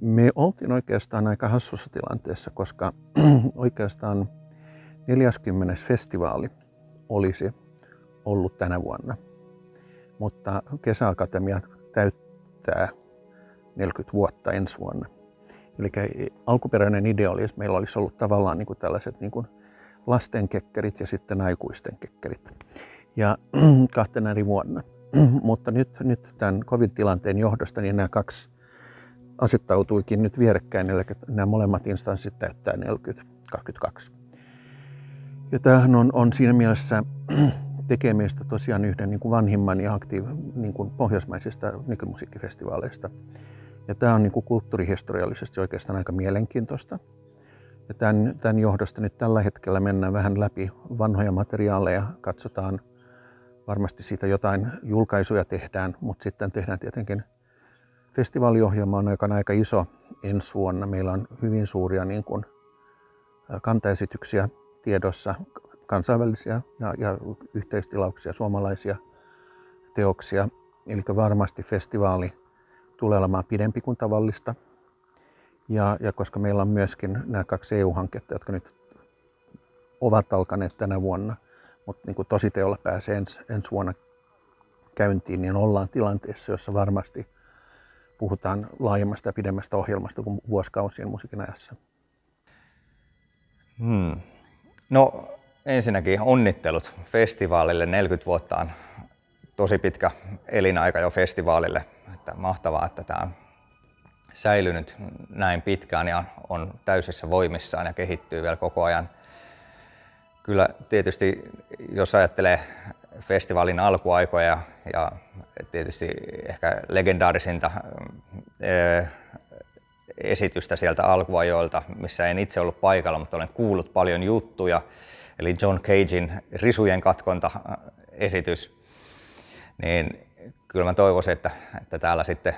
Me oltiin oikeastaan aika hassussa tilanteessa, koska oikeastaan 40. festivaali olisi ollut tänä vuonna, mutta Kesäakatemia täyttää 40 vuotta ensi vuonna. Eli alkuperäinen idea oli, että meillä olisi ollut tavallaan niin kuin tällaiset niin kuin lasten kekkerit ja sitten aikuisten kekkerit ja 2 eri vuonna. Mutta nyt tämän COVID-tilanteen johdosta niin nämä 2 asettautuikin nyt vierekkäin, eli nämä molemmat instanssit täyttää 22. Ja tämähän on siinä mielessä tekee meistä tosiaan yhden niin kuin vanhimman ja niin kuin pohjoismaisista nykymusiikkifestivaaleista. Ja tämä on niin kuin kulttuurihistoriallisesti oikeastaan aika mielenkiintoista. Ja tämän johdosta nyt tällä hetkellä mennään vähän läpi vanhoja materiaaleja, katsotaan varmasti siitä jotain julkaisuja tehdään, mutta sitten tehdään tietenkin festivaaliohjelma on aika iso ensi vuonna. Meillä on hyvin suuria niin kuin kantaesityksiä tiedossa, kansainvälisiä ja yhteistilauksia, suomalaisia teoksia. Eli varmasti festivaali tulee olemaan pidempi kuin tavallista. Ja koska meillä on myöskin nämä 2 EU-hanketta, jotka nyt ovat alkaneet tänä vuonna, mutta niin kuin tositeolla pääsee ensi vuonna käyntiin, niin ollaan tilanteessa, jossa varmasti puhutaan laajemmasta ja pidemmästä ohjelmasta kuin vuosikausien musiikin ajassa. No ensinnäkin onnittelut festivaalille. 40 vuotta on tosi pitkä elinaika jo festivaalille. Että mahtavaa, että tämä on säilynyt näin pitkään ja on täysissä voimissaan ja kehittyy vielä koko ajan. Kyllä tietysti, jos ajattelee festivaalin alkuaikoja ja tietysti ehkä legendaarisinta esitystä sieltä alkuajoilta, missä en itse ollut paikalla, mutta olen kuullut paljon juttuja, eli John Cagein Risujen katkonta-esitys, niin kyllä mä toivoisin, että täällä sitten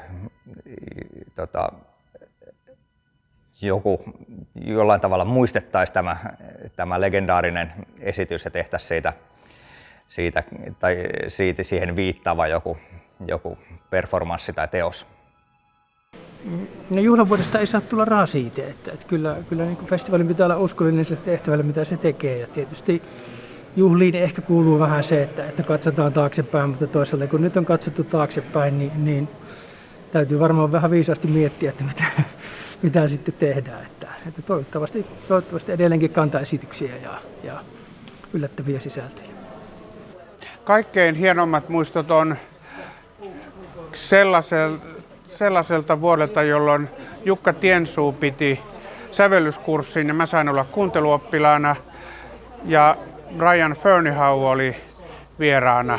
jollain tavalla muistettaisiin tämä legendaarinen esitys ja tehtäisiin siitä siihen viittaava joku performanssi tai teos. No juhlavuodesta ei saa tulla rasite, että kyllä niin kuin festivaalin pitää olla uskollinen sille tehtävälle, mitä se tekee. Ja tietysti juhliin ehkä kuuluu vähän se, että katsotaan taaksepäin, mutta toisaalta kun nyt on katsottu taaksepäin, niin täytyy varmaan vähän viisaasti miettiä, että mitä sitten tehdään. Että toivottavasti edelleenkin kantaesityksiä ja yllättäviä sisältöjä. Kaikkein hienommat muistot on sellaiselta vuodelta, jolloin Jukka Tiensuu piti sävellyskurssin ja mä sain olla kuunteluoppilaana ja Brian Ferneyhough oli vieraana.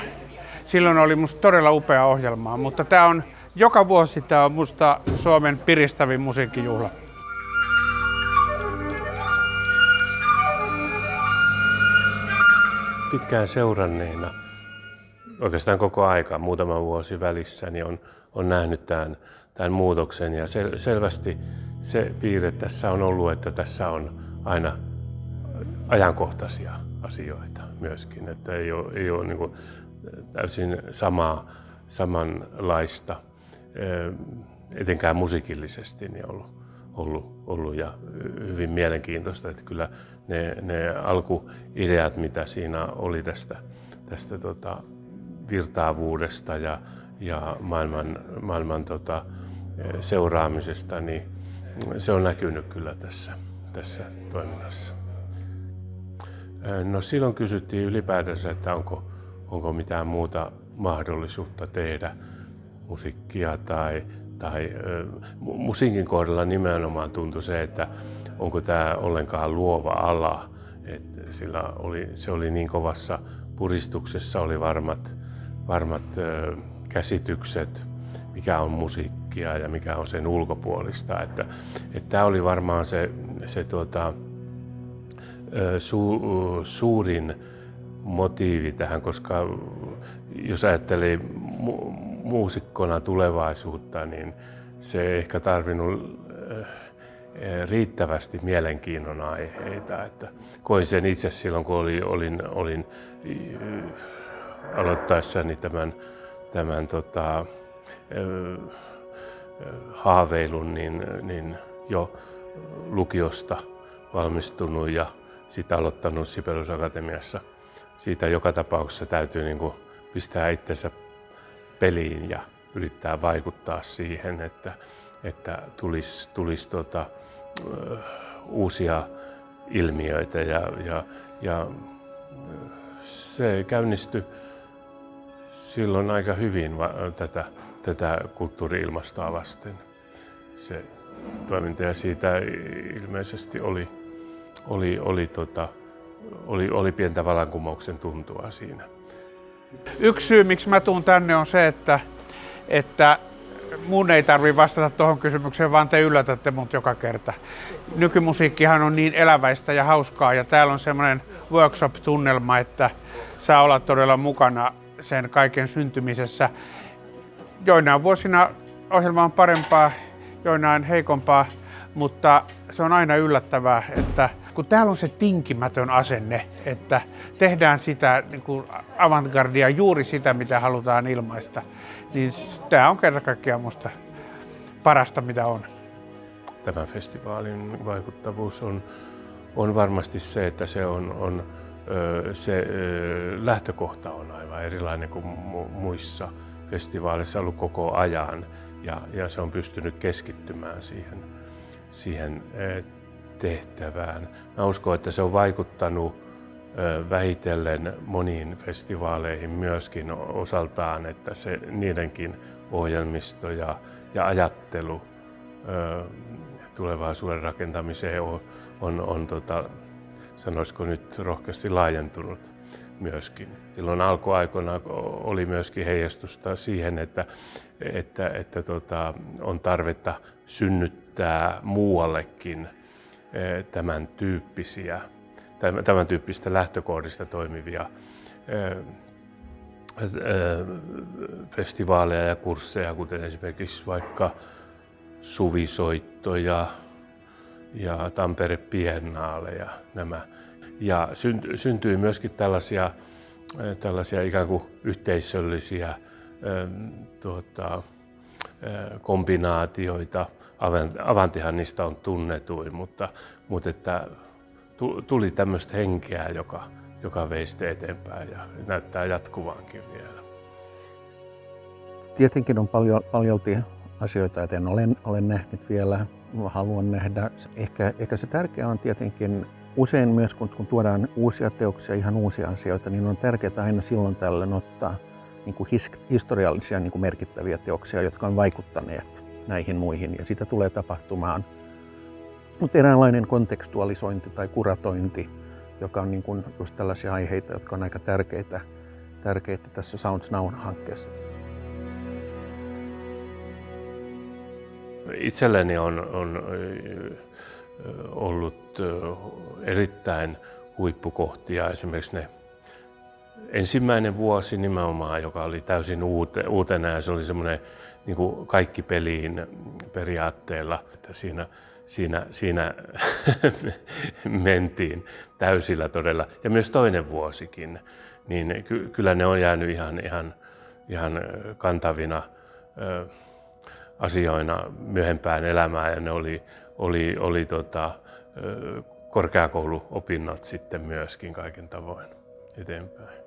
Silloin oli musta todella upea ohjelma, mutta joka vuosi tämä on musta Suomen piristävin musiikkijuhla. Pitkään seuranneena, oikeastaan koko aika, muutama vuosi välissä, niin on nähnyt tämän muutoksen ja selvästi se piirre tässä on ollut, että tässä on aina ajankohtaisia asioita myöskin, että ei ole niin kuin täysin samanlaista, etenkään musiikillisesti, niin ollut ja hyvin mielenkiintoista, että kyllä ne alkuideat, mitä siinä oli tästä virtaavuudesta ja maailman seuraamisesta, niin se on näkynyt kyllä tässä toiminnassa. No silloin kysyttiin ylipäätänsä, että onko mitään muuta mahdollisuutta tehdä musiikkia tai musiikin kohdalla nimenomaan tuntui se, että onko tämä ollenkaan luova ala, että se oli niin kovassa puristuksessa, oli varmat käsitykset, mikä on musiikkia ja mikä on sen ulkopuolista, että tämä oli varmaan se suurin motiivi tähän, koska jos ajattelee muusikkona tulevaisuutta, niin se ei ehkä tarvinnut riittävästi mielenkiinnon aiheita. Että koin sen itse silloin, kun olin aloittaessani tämän haaveilun, niin jo lukiosta valmistunut ja sitä aloittanut Sibelius Akatemiassa. Siitä joka tapauksessa täytyy niin kuin pistää itsensä peliin ja yrittää vaikuttaa siihen, että tulisi uusia ilmiöitä ja se käynnistyi silloin aika hyvin tätä kulttuuri-ilmastoa vasten. Se toiminta ja siitä ilmeisesti oli pientä vallankumouksen tuntua siinä. Yksi syy, miksi mä tuun tänne, on se, että mun ei tarvitse vastata tuohon kysymykseen, vaan te yllätätte mut joka kerta. Nykymusiikkihan on niin eläväistä ja hauskaa, ja täällä on semmoinen workshop-tunnelma, että saa olla todella mukana sen kaiken syntymisessä. Joinain vuosina ohjelma on parempaa, joinain heikompaa, mutta se on aina yllättävää, että kun täällä on se tinkimätön asenne, että tehdään sitä niin kuin avantgardia, juuri sitä, mitä halutaan ilmaista, niin tämä on kerta kaikkiaan musta parasta, mitä on. Tämän festivaalin vaikuttavuus on varmasti se, että se lähtökohta on aivan erilainen kuin muissa festivaaleissa ollut koko ajan ja se on pystynyt keskittymään siihen tehtävään. Mä uskon, että se on vaikuttanut vähitellen moniin festivaaleihin myöskin osaltaan, että niidenkin ohjelmisto ja ajattelu tulevaisuuden rakentamiseen on sanoisiko nyt rohkeasti laajentunut myöskin. Silloin alkuaikoina oli myöskin heijastusta siihen, että on tarvetta synnyttää muuallekin tämän tyyppistä lähtökohdista toimivia festivaaleja ja kursseja, kuten esimerkiksi vaikka Suvisoittoja ja Tampere Biennaale ja nämä. Ja syntyi myöskin tällaisia ikään kuin yhteisöllisiä kombinaatioita. Avantihan niistä on tunnetuin, mutta että tuli tämmöistä henkeä, joka vei sitä eteenpäin ja näyttää jatkuvaankin vielä. Tietenkin on paljolti asioita, joita en ole nähnyt vielä, haluan nähdä. Ehkä se tärkeää on tietenkin usein myös, kun tuodaan uusia teoksia, ihan uusia asioita, niin on tärkeää aina silloin tällöin ottaa niin kuin historiallisia niin kuin merkittäviä teoksia, jotka on vaikuttaneet näihin muihin, ja sitä tulee tapahtumaan. Mutta eräänlainen kontekstualisointi tai kuratointi, joka on niin kuin just tällaisia aiheita, jotka on aika tärkeitä tässä Sounds Now-hankkeessa. Itselleni on ollut erittäin huippukohtia, esimerkiksi ne ensimmäinen vuosi nimenomaan, joka oli täysin uutena ja se oli semmoinen niin kuin kaikki peliin periaatteella, että siinä mentiin täysillä todella. Ja myös toinen vuosikin, niin kyllä ne on jäänyt ihan kantavina asioina myöhempään elämään ja ne oli korkeakouluopinnot sitten myöskin kaiken tavoin eteenpäin.